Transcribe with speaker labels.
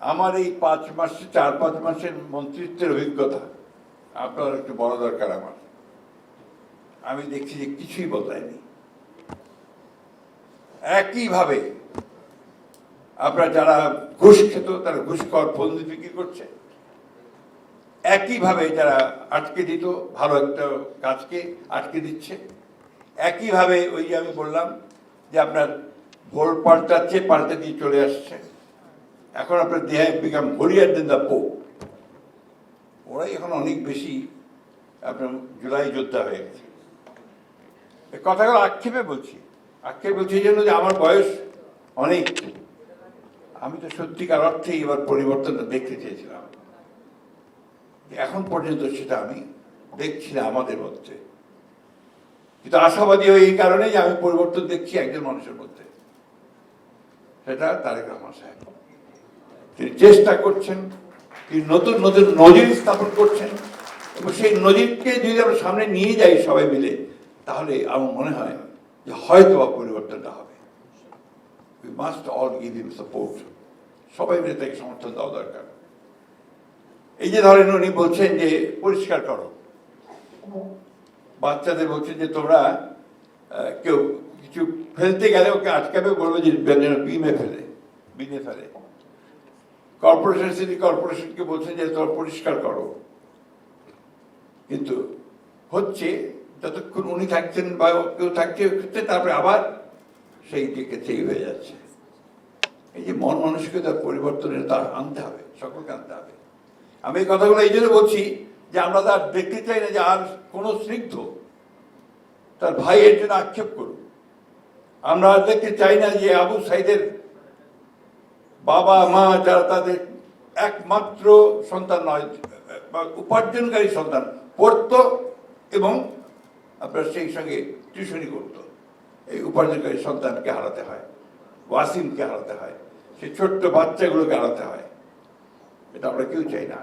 Speaker 1: আমার এই 4-5 মাসের মন্ত্রিত্বের অভিজ্ঞতা আপনার একটু বড় দরকার আমার। আমি দেখছি যে কিছুই বদলায়নি। একইভাবে আপনারা যারা ঘুষ খেত তারা ঘুষ খাওয়ার ফন্দি বিক্রি করছে, একইভাবে যারা আটকে দিত ভালো একটা কাজকে আটকে দিচ্ছে, একইভাবে ওই যে আমি বললাম যে আপনার ভোল পাল্টে দিয়ে চলে আসছে। এখন আপনার দেহায় become holier than the pope. ওরাই এখন অনেক বেশি আপনার জুলাই যোদ্ধা হয়ে গেছে। এই কথাগুলো আক্ষেপে বলছি এই জন্য যে আমার বয়স অনেক, আমি তো সত্যিকার অর্থেই এবার পরিবর্তনটা দেখতে চেয়েছিলাম। এখন পর্যন্ত সেটা আমি দেখছি না আমাদের মধ্যে, কিন্তু আশাবাদী হয়ে এই কারণে যে আমি পরিবর্তন দেখছি একজন মানুষের মধ্যে, সেটা তারেক রহমান সাহেব। তিনি চেষ্টা করছেন, তিনি নতুন নতুন নজির স্থাপন করছেন, এবং সেই নজিরকে যদি আমরা সামনে নিয়ে যাই সবাই মিলে, তাহলে আমার মনে হয় যে হয়তো পরিবর্তনটা হবে। We must all give him support. সবাই মিলে তাকে সমর্থন দেওয়া দরকার। এই যে ধরেন উনি বলছেন যে পরিষ্কার করো, বাচ্চাদের বলছেন যে তোমরা কেউ কিছু ফেলতে গেলে ওকে আটকাবে, বলবে যে বিনে ফেলে। কর্পোরেশন, সিটি কর্পোরেশনকে বলছেন যে তোমরা পরিষ্কার করো, কিন্তু হচ্ছে যতক্ষণ উনি থাকছেন বা কেউ থাকছে, তারপরে আবার সেই দিকে সেই হয়ে যাচ্ছে। এই যে মন মানসিকতার পরিবর্তনের তা আনতে হবে, সকলকে আনতে হবে। আমি এই কথাগুলো এই জন্য বলছি যে আমরা তার দেখতে চাই না যে আর কোনো স্নিগ্ধ তার ভাইয়ের জন্য আক্ষেপ করুক। আমরা দেখতে চাই না যে আবু সাইদের বাবা মা যারা তাদের একমাত্র সন্তান নয়, উপার্জনকারী সন্তান, পড়তো এবং আপনার সেই সঙ্গে টিউশনি করতো, এই উপার্জনকারী সন্তানকে হারাতে হয়, ওয়াসিমকে হারাতে হয়, সেই ছোট্ট বাচ্চাগুলোকে হারাতে হয়। এটা আমরা কেউ চাই না।